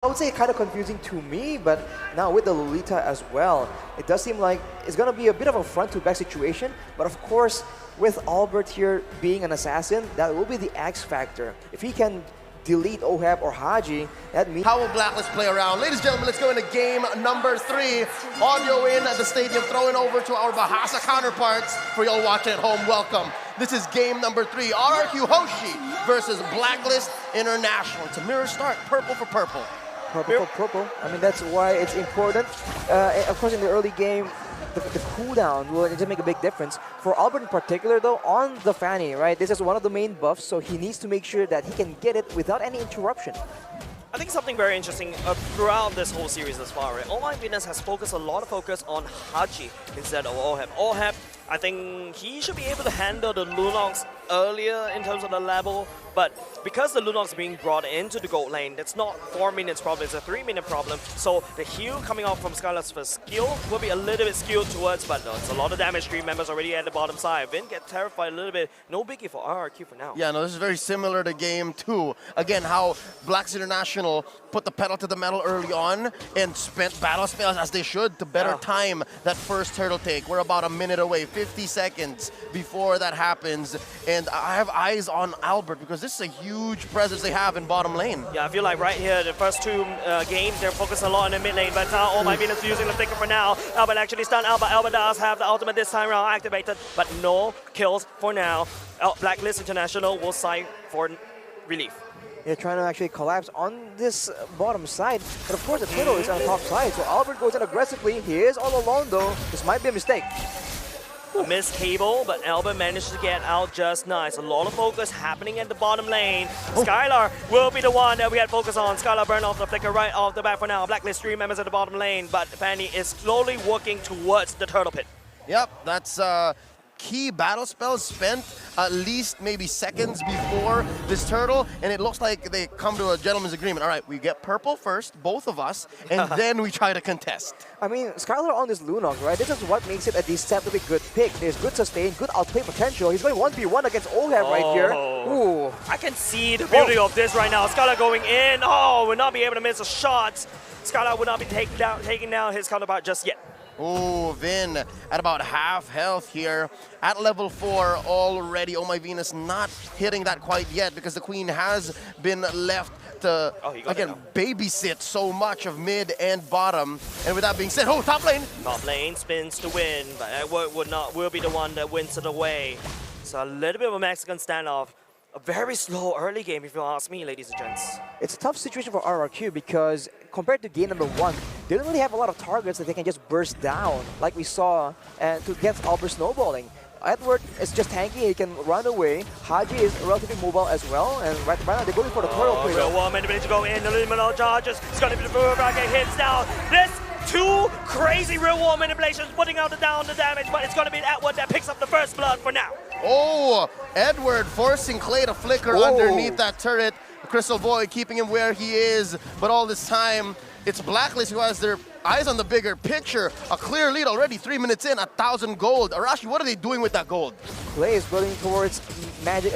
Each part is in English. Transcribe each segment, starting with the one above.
I would say kind of confusing to me, but now with the Lolita as well, it does seem like it's going to be a bit of a front-to-back situation. But of course, with Albert here being an assassin, that will be the X factor. If he can delete Ohab or Haji, that means... How will Blacklist play around? Ladies and gentlemen, let's go into game number 3. Audio in at the stadium, throwing over to our Bahasa counterparts. For y'all watching at home, welcome. This is game number 3, RRQ Hoshi versus Blacklist International. It's a mirror start, purple for purple. Purple for purple. I mean, that's why it's important. Of course, in the early game, the cooldown will just make a big difference. For Albert in particular, though, on the Fanny, right? This is one of the main buffs, so he needs to make sure that he can get it without any interruption. I think something very interesting throughout this whole series thus far, right? Oh My Venus has focused a lot of focus on Haji instead of Ohab. Ohab, I think he should be able to handle the Lunox earlier in terms of the level, but because the Lunox being brought into the gold lane, that's not 4 minutes problem, it's a 3-minute problem. So the heal coming out from Skylar's first skill will be a little bit skewed towards, but no, it's a lot of damage. 3 members already at the bottom side. Vin get terrified a little bit. No biggie for RRQ for now. Yeah, no, this is very similar to game 2. Again, how Blacks International put the pedal to the metal early on and spent battle spells as they should to better time that first turtle take. We're about a minute away, 50 seconds before that happens. And I have eyes on Albert because this is a huge presence they have in bottom lane. Yeah, I feel like right here, the first 2 games, they're focused a lot in the mid lane, but now Oh My Venus using the flicker for now. Albert actually stunned Albert. Albert does have the ultimate this time around activated, but no kills for now. Blacklist International will side for relief. They're trying to actually collapse on this bottom side, but of course the turtle is on the top side, so Albert goes in aggressively. He is all alone though. This might be a mistake. A missed cable, but Albert managed to get out just nice. A lot of focus happening at the bottom lane. Skylar will be the one that we had focus on. Skylar burn off the flicker right off the bat for now. Blacklist 3 members at the bottom lane, but Fanny is slowly working towards the turtle pit. Yep, that's key battle spells spent at least maybe seconds before this turtle, and it looks like they come to a gentleman's agreement. All right, we get purple first, both of us, and then we try to contest. I mean, Skylar on this Lunox, right? This is what makes it a deceptively good pick. There's good sustain, good outplay potential. He's going 1v1 against Ohab right here. Ooh. I can see the beauty of this right now. Skylar going in. Oh, will not be able to miss a shot. Skylar will not be taking down his counterpart just yet. Oh, Vin at about half health here at level 4 already. Oh My Venus not hitting that quite yet because the Queen has been left to, again, babysit so much of mid and bottom. And with that being said, top lane! Top lane spins to win, but Edward will be the one that wins it away. So a little bit of a Mexican standoff. A very slow early game, if you ask me, ladies and gents. It's a tough situation for RRQ because compared to game number 1, they don't really have a lot of targets that they can just burst down, like we saw to get Albert snowballing. Edward is just tanky, he can run away. Haji is relatively mobile as well, and right now they're going for the turtle play. Real War manipulation to go in, the liminal charges. It's going to be the Blue Bracket hits down. This 2 crazy Real War manipulations putting out down the damage, but it's going to be Edward that picks up the first blood for now. Oh, Edward forcing Clay to flicker underneath that turret. Crystal Void keeping him where he is, but all this time, it's Blacklist who has their eyes on the bigger picture. A clear lead already, 3 minutes in, 1,000 gold. Arashi, what are they doing with that gold? Clay is building towards magic,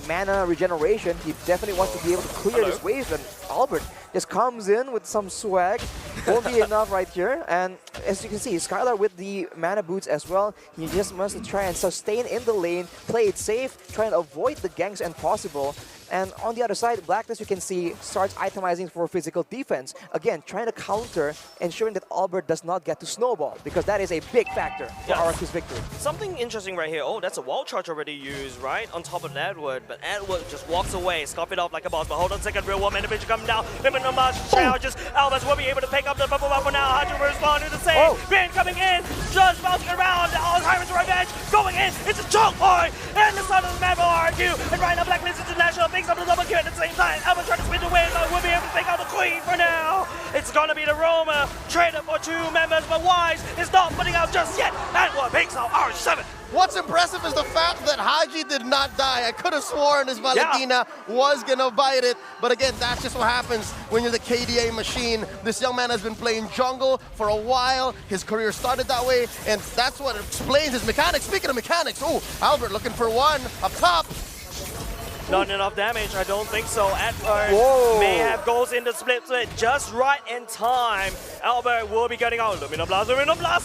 mana regeneration. He definitely wants to be able to clear this wave, and Albert just comes in with some swag. Won't be enough right here. And as you can see, Skylar with the mana boots as well. He just must try and sustain in the lane, play it safe, try and avoid the ganks and possible. And on the other side, Blacklist, you can see, starts itemizing for physical defense. Again, trying to counter, ensuring that Albert does not get to snowball, because that is a big factor for RRQ's victory. Something interesting right here. Oh, that's a wall charge already used, right? On top of Edward, but Edward just walks away, scoff it off like a boss. But hold on a second, Real War manipulation coming down. Limit no much charges. Albert will be able to pick up the bubble buff for now. Haji will respond to the same. Ben coming in, just bouncing around. Alzheimer's revenge going in. It's a choke point, and the son of the map will argue. And right now, Blacklist International picks up the double kill at the same time. Albert trying to spin the win, but we'll be able to take out the Queen for now. It's gonna be the Roma traded for 2 members, but Wise is not putting out just yet. Edward picks out R7. What's impressive is the fact that Haji did not die. I could have sworn his Valentina was gonna bite it, but again, that's just what happens when you're the KDA machine. This young man has been playing jungle for a while. His career started that way, and that's what explains his mechanics. Speaking of mechanics, Albert looking for one up top. Not enough damage, I don't think so. Edward Whoa. may have goes in the split just right in time. Albert will be getting out. Lumina Blast,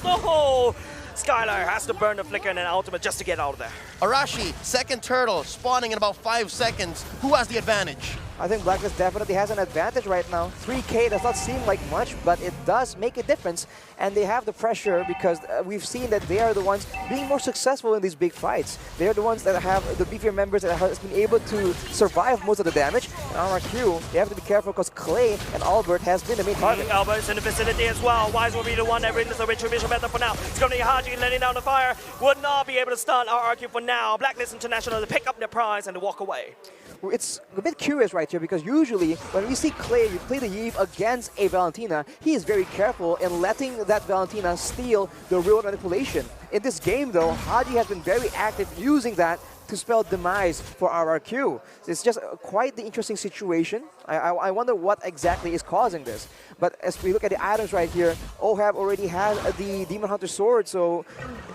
oh! Skylar has to burn the flicker and an ultimate just to get out of there. Arashi, second turtle, spawning in about 5 seconds. Who has the advantage? I think Blacklist definitely has an advantage right now. 3K does not seem like much, but it does make a difference. And they have the pressure because we've seen that they are the ones being more successful in these big fights. They're the ones that have the beefier members that have been able to survive most of the damage. And on our queue, they have to be careful because Clay and Albert has been the main target. Albert's in the vicinity as well. Wise will be the one that wins the retribution method for now. It's going to be Haji letting down the fire. Would not be able to stun our RQ for now. Blacklist International to pick up their prize and to walk away. It's a bit curious right here because usually when we see Clay play the Eve against a Valentina, he is very careful in letting that Valentina steal the real manipulation. In this game though, Haji has been very active using that to spell demise for RRQ. It's just quite the interesting situation. I wonder what exactly is causing this. But as we look at the items right here, Ohab already has the Demon Hunter sword, so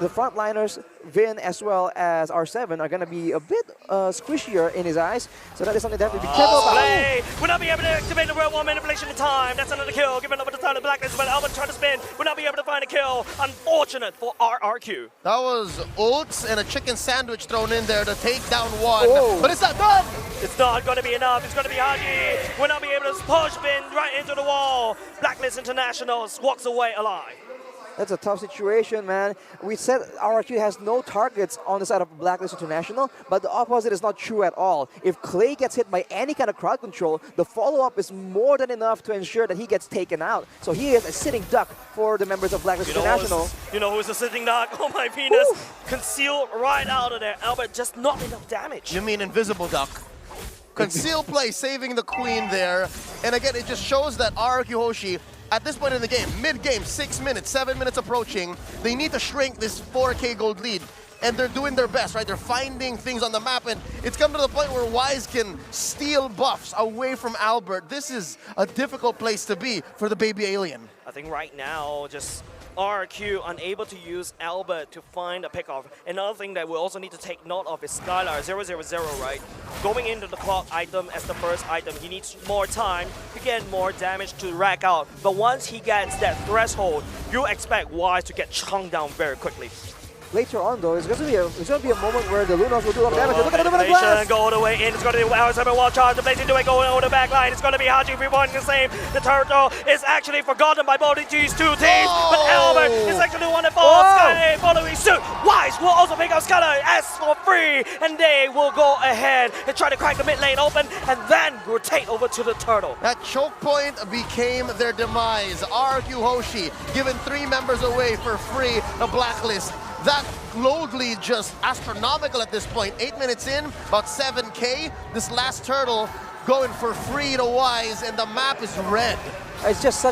the frontliners, Vin as well as R7, are going to be a bit squishier in his eyes. So that is something that we have to be careful about. Play will not be able to activate the real world manipulation in time. That's another kill. Given over the time of Blacklist, but Albert trying to spin will not be able to find a kill. Unfortunate for RRQ. That was oats and a chicken sandwich thrown in there to take down one. Whoa. But it's not done! It's not going to be enough. It's going to be Haji. Will not be able to push Vin right into the wall. Blacklist International walks away alive. That's a tough situation, man. We said RRQ has no targets on the side of Blacklist International, but the opposite is not true at all. If Clay gets hit by any kind of crowd control, the follow-up is more than enough to ensure that he gets taken out. So he is a sitting duck for the members of Blacklist International. You know who's a sitting duck? Oh my Venus. Woo. Concealed right out of there. Albert, just not enough damage. You mean invisible duck? Conceal play, saving the queen there. And again, it just shows that RRQ Hoshi, at this point in the game, mid-game, 6 minutes, 7 minutes approaching, they need to shrink this 4K gold lead. And they're doing their best, right? They're finding things on the map, and it's come to the point where Wise can steal buffs away from Albert. This is a difficult place to be for the baby alien. I think right now, just RQ unable to use Albert to find a pickoff. Another thing that we also need to take note of is Skylar 000, right? Going into the clock item as the first item, he needs more time to get more damage to rack out. But once he gets that threshold, you expect Wise to get chunked down very quickly. Later on, though, it's going to be a moment where the Lunos will do a lot of damage. Look at the blast! Go all the way in. It's going to be R7 wall charge. The Blazing Duet going over the back line. It's going to be Haji reporting the same. The turtle is actually forgotten by both these two teams. But Albert is actually the one that falls. Skylar following suit. Wise will also pick up Skylar as for free. And they will go ahead and try to crack the mid lane open and then rotate over to the turtle. That choke point became their demise. RQ Hoshi giving 3 members away for free. The Blacklist. That load lead just astronomical at this point. 8 minutes in, about 7K. This last turtle going for free to Wise, and the map is red. It's just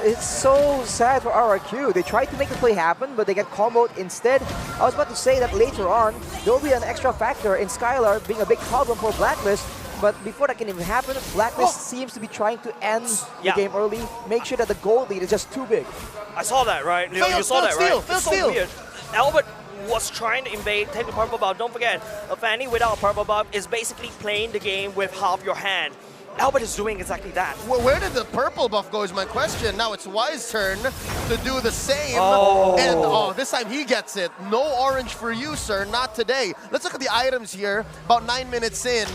it's so sad for RRQ. They tried to make the play happen, but they get comboed instead. I was about to say that later on, there will be an extra factor in Skylar being a big problem for Blacklist. But before that can even happen, Blacklist seems to be trying to end the game early, make sure that the gold lead is just too big. I saw that, right? You saw that, right? It's so weird. Albert was trying to invade, take the purple buff. Don't forget, a Fanny without a purple buff is basically playing the game with half your hand. Albert is doing exactly that. Well, where did the purple buff go is my question. Now it's Wise's turn to do the same. And this time he gets it. No orange for you, sir. Not today. Let's look at the items here. About 9 minutes in.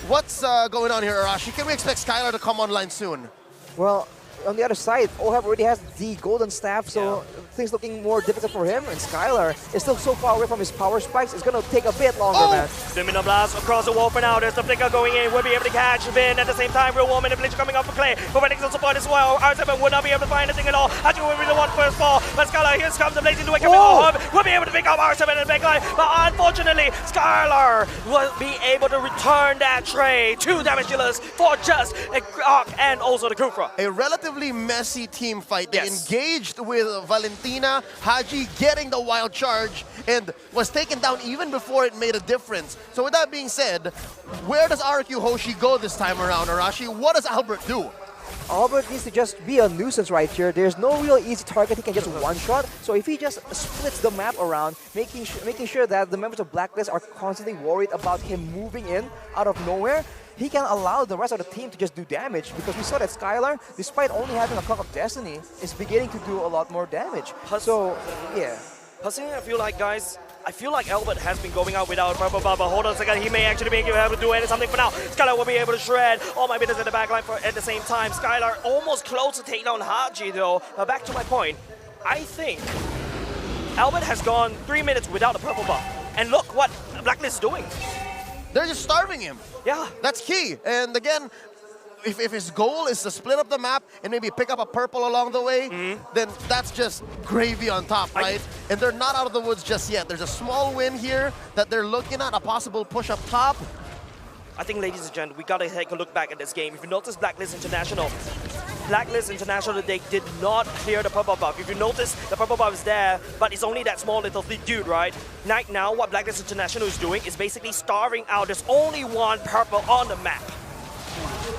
What's going on here, Arashi? Can we expect Skylar to come online soon? Well, on the other side, Ohab already has the golden staff, so things looking more difficult for him. And Skylar is still so far away from his power spikes. It's going to take a bit longer, man. Domino Blast across the wall for now. There's the flicker going in. We'll be able to catch Vin at the same time. Real War Manipulation coming off for Clay. Providing some support as well. R7 would not be able to find anything at all. Haji will be the one first fall. But Skylar, here comes the Blazing Duet coming off. We'll be able to pick up R7 in the back line. But unfortunately, Skylar will be able to return that tray. 2 damage dealers for just a Arc and also the Kufra. A relatively messy team fight. They engaged with Valentina, Haji getting the wild charge, and was taken down even before it made a difference. So with that being said, where does RQ Hoshi go this time around, Arashi? What does Albert do? Albert needs to just be a nuisance right here. There's no real easy target he can just one-shot. So if he just splits the map around, making sure that the members of Blacklist are constantly worried about him moving in out of nowhere, he can allow the rest of the team to just do damage, because we saw that Skylar, despite only having a Cup of Destiny, is beginning to do a lot more damage. So, yeah. Personally, I feel like, guys, Albert has been going out without purple buff, but hold on a second, he may actually be able to do something for now. Skylar will be able to shred all my business in the backline at the same time. Skylar almost close to taking down Haji though. Now back to my point, I think Albert has gone 3 minutes without a purple buff. And look what Blacklist is doing. They're just starving him. Yeah. That's key. And again, if his goal is to split up the map and maybe pick up a purple along the way, then that's just gravy on top, right? And they're not out of the woods just yet. There's a small win here that they're looking at, a possible push up top. I think, ladies and gentlemen, we gotta take a look back at this game. If you notice Blacklist International, they did not clear the purple buff. If you notice, the purple buff is there, but it's only that small little dude, right? Right now, what Blacklist International is doing is basically starving out. There's only one purple on the map.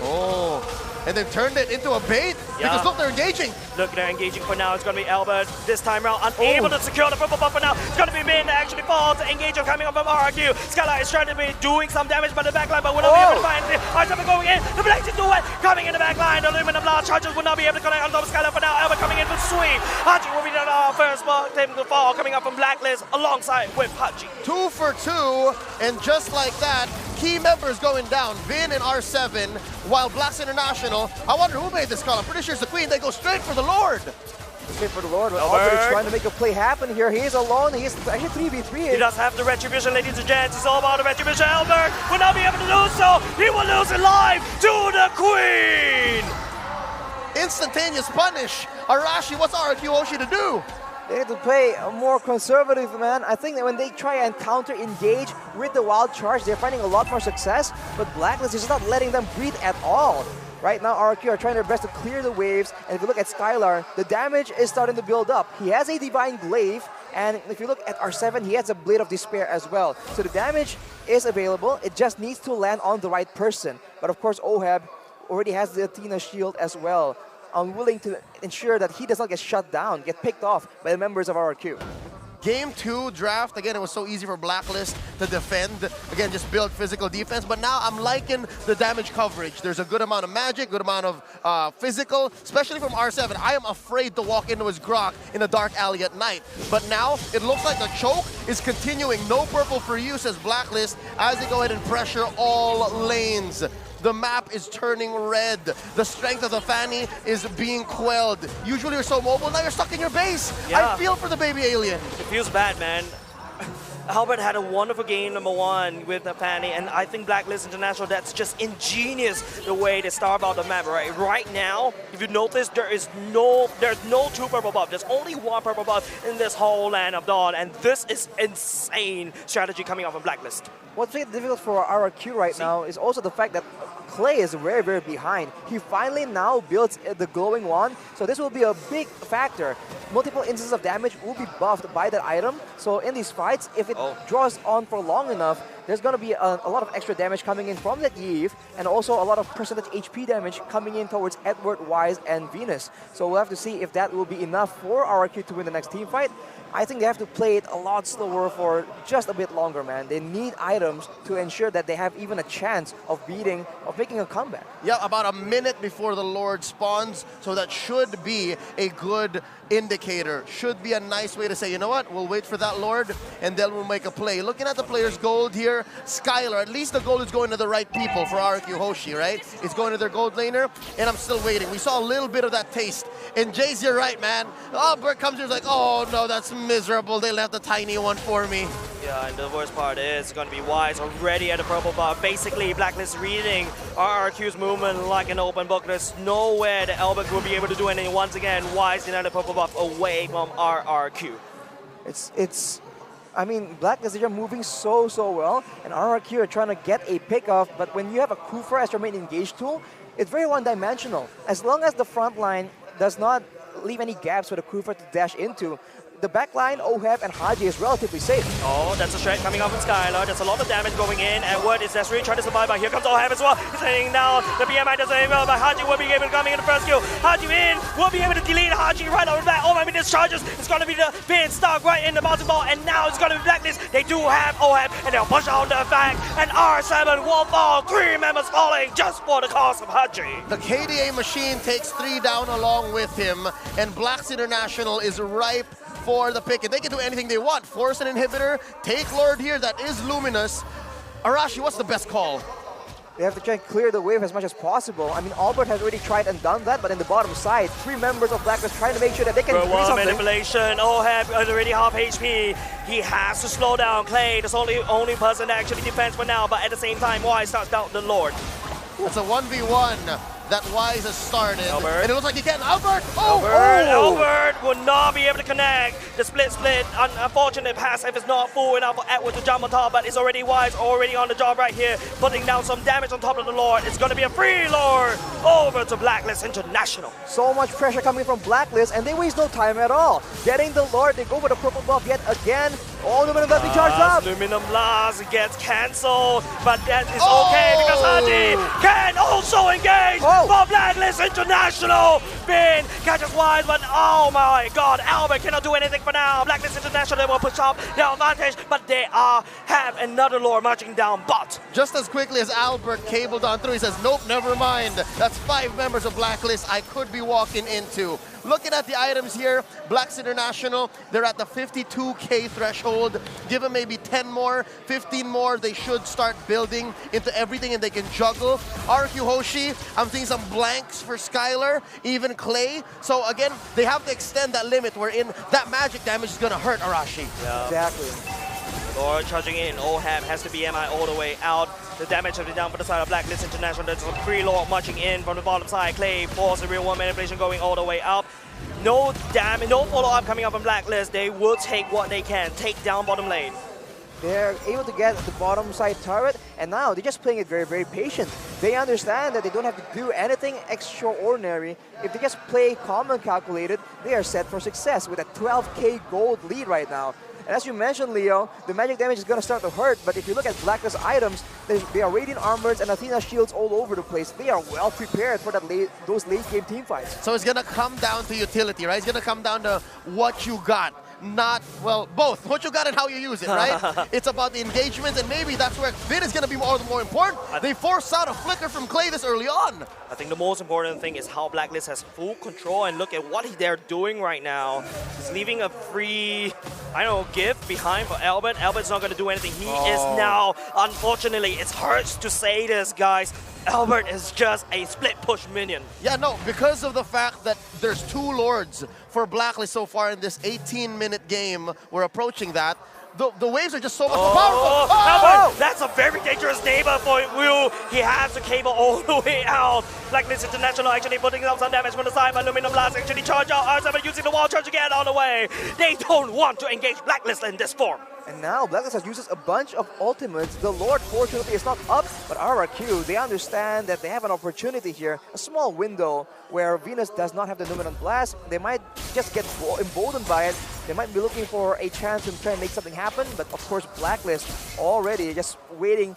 Oh, and they've turned it into a bait? Yeah. Because look, they're engaging. Look, they're engaging for now. It's going to be Albert this time around, unable to secure the purple buff for now. It's going to be Min that actually falls. Engaging coming up from RQ. Skylar is trying to be doing some damage by the backline, but will not be able to find it. Artemi going in. The Blake to do it. Coming in the backline. The aluminum blast charges will not be able to connect on top of Skylar for now. Albert coming in with sweep. Haji will be the first team to fall, coming up from Blacklist alongside with Haji. 2 for 2, and just like that, key members going down, Vin and R7, while Blacks International, I wonder who made this call. I'm pretty sure it's the Queen. They go straight for the Lord. Straight for the Lord. Albert is trying to make a play happen here. He's alone. He's actually 3v3. He does have the retribution, ladies and gents. It's all about the retribution. Albert will not be able to do so. He will lose it live to the Queen. Instantaneous punish. Arashi, what's RQ Hoshi to do? They have to play more conservative, man. I think that when they try and counter-engage with the wild charge, they're finding a lot more success, but Blacklist is not letting them breathe at all. Right now, RQ are trying their best to clear the waves, and if you look at Skylar, the damage is starting to build up. He has a Divine Glaive, and if you look at R7, he has a Blade of Despair as well. So the damage is available, it just needs to land on the right person. But of course, Oheb already has the Athena shield as well, unwilling to ensure that he does not get shut down, get picked off by the members of RQ. Game 2 draft, again, it was so easy for Blacklist to defend. Again, just build physical defense. But now I'm liking the damage coverage. There's a good amount of magic, good amount of physical, especially from R7. I am afraid to walk into his grok in a dark alley at night. But now it looks like the choke is continuing. No purple for you, says Blacklist, as they go ahead and pressure all lanes. The map is turning red. The strength of the Fanny is being quelled. Usually you're so mobile, now you're stuck in your base. Yeah. I feel for the baby alien. It feels bad, man. Albert had a wonderful game, number 1, with the Fanny, and I think Blacklist International, that's just ingenious the way they starve out the map, right? Right now, if you notice, there's no 2 purple buff. There's only 1 purple buff in this whole land of Dawn, and this is insane strategy coming out from Blacklist. What's very difficult for RRQ right now is also the fact that Clay is very, very behind. He finally now builds the glowing wand, so this will be a big factor. Multiple instances of damage will be buffed by that item, so in these fights, if it draws on for long enough, there's going to be a lot of extra damage coming in from that Eve, and also a lot of percentage HP damage coming in towards Edward, Wise, and Venus. So we'll have to see if that will be enough for RRQ to win the next team fight. I think they have to play it a lot slower for just a bit longer, man. They need items to ensure that they have even a chance of making a comeback. Yeah, about a minute before the Lord spawns, so that should be a good indicator. Should be a nice way to say, you know what, we'll wait for that Lord, and then we'll make a play. Looking at the players' gold here, Skylar, at least the gold is going to the right people for RQ Hoshi, right? It's going to their gold laner, and I'm still waiting. We saw a little bit of that taste. And Jace, you're right, man. Oh, Bert comes here, he's like, oh no, that's miserable. They left the tiny one for me. Yeah, and the worst part is it's going to be Wise already at the purple buff. Basically, Blacklist reading RRQ's movement like an open book. There's nowhere that Albert will be able to do anything. Once again, Wise in the purple buff away from RRQ. I mean, Blacklist are moving so well, and RRQ are trying to get a pick off, but when you have a Kufa as your main engage tool, it's very one-dimensional. As long as the front line does not leave any gaps for the Kufa to dash into, the backline, Oheb and Haji is relatively safe. Oh, that's a straight coming up from Skylar. There's a lot of damage going in. Edward is desperately trying to survive, but here comes Oheb as well. He's heading down. The BMI doesn't even well, but Haji will be able to come in the first kill. Haji in, will be able to delete Haji right over that. Oh my goodness, charges. It's going to be the pin stuck right in the bouncing ball, and now it's going to be Blacklist. They do have Oheb, and they'll push out the back, and R7 will fall. 3 members falling just for the cost of Haji. The KDA machine takes 3 down along with him, and Blacks International is ripe for the pick. And they can do anything they want. Force an inhibitor, take Lord here, that is Luminous. Arashi, what's the best call? They have to try and clear the wave as much as possible. I mean, Albert has already tried and done that, but in the bottom side, 3 members of Blacklist trying to make sure that they can do something. Manipulation, Oheb is already half HP. He has to slow down. Clay, that's only person that actually defends for now, but at the same time, Wise starts down the Lord. It's a 1v1 that Wise has started. Albert. And it looks like he can. Albert! Oh! Albert will not be able to connect. The split. Unfortunate passive is not full enough for Edward to jump on top, but it's already Wise, already on the job right here, putting down some damage on top of the Lord. It's going to be a free Lord over to Blacklist International. So much pressure coming from Blacklist, and they waste no time at all. Getting the Lord, they go for the purple buff yet again. All the Mlbb being charged up. Luminum Blast gets cancelled, but that is okay because Haji can also engage for Blacklist International. Finn catches Wise, but oh my god, Albert cannot do anything for now. Blacklist International, they will push up their advantage, but they have another Lord marching down bot. Just as quickly as Albert cabled on through, he says, nope, never mind. That's 5 members of Blacklist I could be walking into. Looking at the items here, Blacks International, they're at the 52k threshold. Give them maybe 10 more, 15 more, they should start building into everything and they can juggle. RQ Hoshi, I'm seeing some blanks for Skylar, even Clay. So again, they have to extend that limit wherein that magic damage is going to hurt Arashi. Yeah. Exactly. Lord charging in, Oheb has to BMI all the way out. The damage has been down for the side of Blacklist International. There's some free Lord marching in from the bottom side. Clay force the real one manipulation going all the way up. No damage, no follow-up coming up from Blacklist. They will take what they can, take down bottom lane. They're able to get the bottom side turret, and now they're just playing it very, very patient. They understand that they don't have to do anything extraordinary. If they just play calm and calculated, they are set for success with a 12k gold lead right now. And as you mentioned, Leo, the magic damage is going to start to hurt, but if you look at Blacklist items, they are Radiant Armors and Athena shields all over the place. They are well prepared for those late game team fights. So it's going to come down to utility, right? It's going to come down to what you got. Not, well, both. What you got and how you use it, right? It's about the engagement, and maybe that's where Finn is going to be more important. They forced out a flicker from Clay this early on. I think the most important thing is how Blacklist has full control, and look at what they're doing right now. He's leaving a free, I don't know, gift behind for Albert. Albert's not going to do anything. He is now, unfortunately, it hurts to say this, guys, Albert is just a split push minion. Yeah, no, because of the fact that there's 2 Lords for Blacklist so far in this 18-minute game, we're approaching that. The waves are just so much more powerful. Albert, that's a very dangerous neighbor for Will. He has the cable all the way out. Blacklist International actually putting up some damage from the side, but Luminum Blast actually charge out. R7 using the wall charge to get out of the way. They don't want to engage Blacklist in this form. And now Blacklist has uses a bunch of ultimates. The Lord fortunately is not up, but RRQ, they understand that they have an opportunity here, a small window where Venus does not have the Luminant Blast. They might just get emboldened by it. They might be looking for a chance to try and make something happen, but of course Blacklist already just waiting,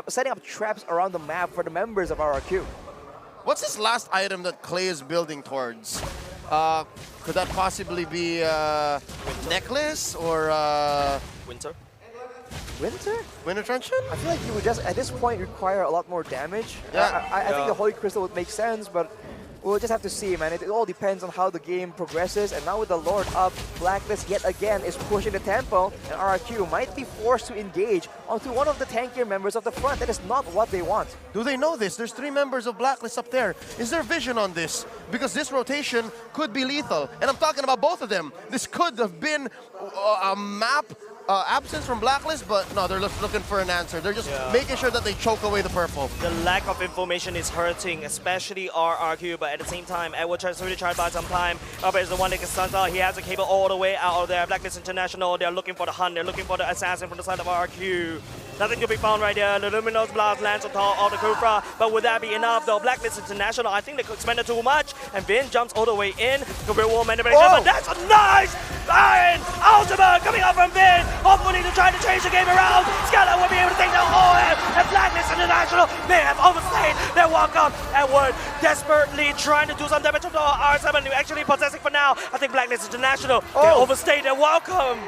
setting up traps around the map for the members of RRQ. What's this last item that Clay is building towards? Could that possibly be necklace or Winter? Winter? Winter Truncheon? I feel like you would just, at this point, require a lot more damage. Yeah. I think the Holy Crystal would make sense, but we'll just have to see, man. It all depends on how the game progresses. And now with the Lord up, Blacklist yet again is pushing the tempo, and RRQ might be forced to engage onto one of the tankier members of the front. That is not what they want. Do they know this? There's 3 members of Blacklist up there. Is there vision on this? Because this rotation could be lethal. And I'm talking about both of them. This could have been a map absence from Blacklist, but no, they're looking for an answer. They're just making sure that they choke away the purple. The lack of information is hurting, especially RRQ, but at the same time, Edward tries to really try to buy some time. Albert is the one that can stun out. He has a cable all the way out of there. Blacklist International, they're looking for the hunt. They're looking for the assassin from the side of RRQ. Nothing to be found right there. The Luminous Blast lands on top of the Kufra, but would that be enough though? Blacklist International, I think they expended too much, and Vin jumps all the way in. The real world manipulation, but that's a nice iron ultimate coming out from Vin. Hopefully to try to change the game around. Skylar will be able to take down OM, and Blacklist International may have overstayed their welcome. Edward desperately trying to do some damage to the R7, who actually possessing for now. I think Blacklist International they overstayed their welcome.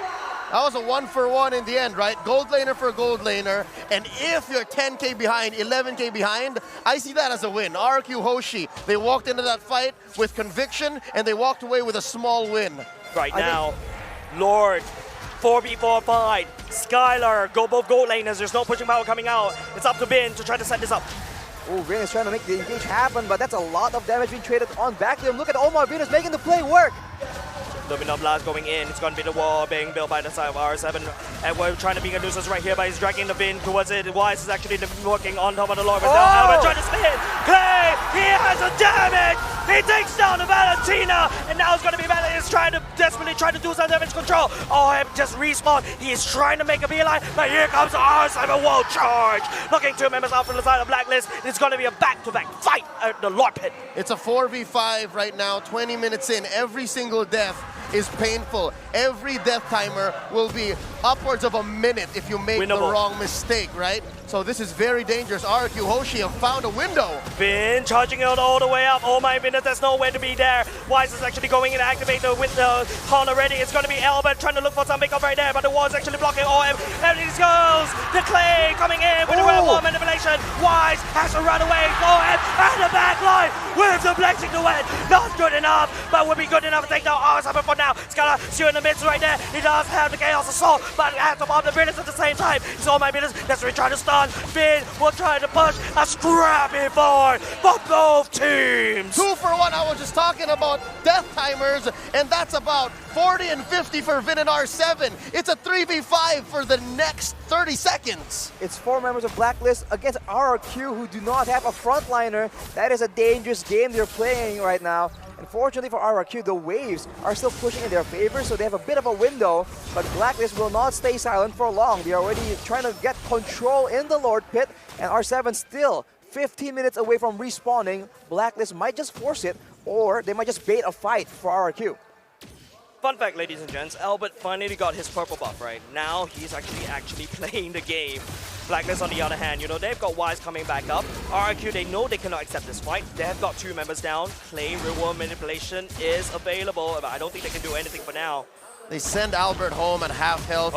That was a 1-for-1 in the end, right? Gold laner for gold laner. And if you're 10k behind, 11k behind, I see that as a win. RQ Hoshi, they walked into that fight with conviction, and they walked away with a small win. Right now, Lord, 4v4 fight. Skylar, go both gold laners. There's no pushing power coming out. It's up to Ben to try to set this up. Oh, Vin is trying to make the engage happen, but that's a lot of damage being traded on back to him. Look at Omar Venus making the play work. Luminous Blast going in. It's going to be the wall being built by the side of R7. And we're trying to be a nuisance right here, but he's dragging the Vin towards it. Wise is actually working on top of the Lord. But now Albert trying to spin. Clay, he has a damage. He takes down the Valentina. And now it's going to be Valentina trying to desperately try to do some damage control. Oh, just respawn. He is trying to make a beeline, but here comes R7 wall charge. Knocking two members out from the side of Blacklist. It's going to be a back-to-back fight at the Lord Pit. It's a 4v5 right now, 20 minutes in. Every single death is painful. Every death timer will be upwards of a minute if you make the wrong mistake, right? So this is very dangerous. RQ Hoshi have found a window. Vin charging it all the way up. Oh my goodness, there's nowhere to be there. Wise is actually going in to activate the window con already. It's going to be Albert trying to look for some makeup right there, but the wall is actually blocking OM. And it goes. The Clay coming in with the real wall manipulation. Wise has to run away. OM and the back line with the blessing to win. Not good enough, but will be good enough to take down R7 for now. Skylar still in the midst right there. He does have the Chaos Assault, but has to bomb the Venus at the same time. So my goodness, that's what he's trying to stun. Vin will try to push a scrappy forward for both teams. 2-for-1. I was just talking about death timers, and that's about 40 and 50 for Vin and R7. It's a 3v5 for the next 30 seconds. It's 4 members of Blacklist against RRQ, who do not have a frontliner. That is a dangerous game they're playing right now. Unfortunately for RRQ, the waves are still pushing in their favor, so they have a bit of a window, but Blacklist will not stay silent for long. They're already trying to get control in the Lord Pit, and R7 still 15 minutes away from respawning. Blacklist might just force it, or they might just bait a fight for RRQ. Fun fact, ladies and gents, Albert finally got his purple buff, right? Now he's actually playing the game. Blacklist, on the other hand, you know, they've got Wise coming back up. RRQ, they know they cannot accept this fight. They've got 2 members down. Clay, real world manipulation is available, but I don't think they can do anything for now. They send Albert home at half health.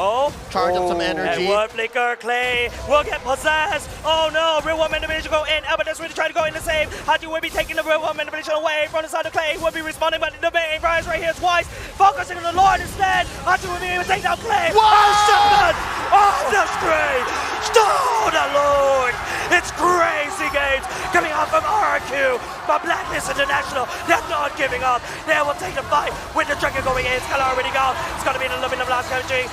Charge up some energy. Edward Flicker, Clay will get possessed. Oh no, real world manipulation go in. Albert is really trying to go in the same. Haji will be taking the real world manipulation away from the side of Clay. He will be responding, but the main rise right here is Wise. Focusing on the Lord instead. Haji will be able to take down Clay. What? Oh, the straight. Oh, the Lord. It's crazy games coming out from RQ. But Blacklist International, they're not giving up. They will take the fight with the Dragon going in. Skylar already gone. It's going to be the Luminous Blast coaching.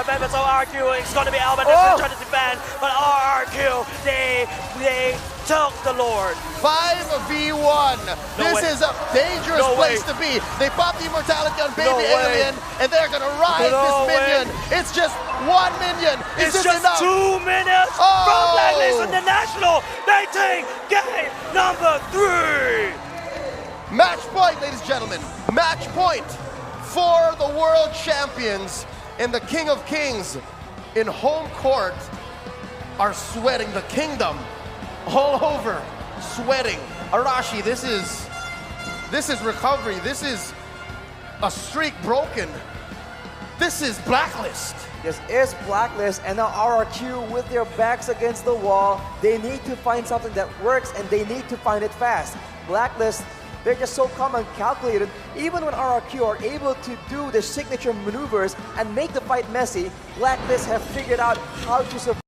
Members of RQ, it's going to be Albert that's going to try to defend. But RQ, they took the Lord. 5v1. This is a dangerous place to be. They pop the immortality on Baby Alien, and they're going to ride this minion. It's just 1 minion. Is this just enough? 2 minutes from Blacklist International. They take game number 3. Match point, ladies and gentlemen. Match point for the world champions, and the King of Kings in home court are sweating the kingdom all over, sweating. Arashi, this is recovery. This is a streak broken. This is Blacklist. This is Blacklist, and now RRQ with their backs against the wall. They need to find something that works, and they need to find it fast. Blacklist, they're just so calm and calculated. Even when RRQ are able to do the signature maneuvers and make the fight messy, Blacklist have figured out how to survive.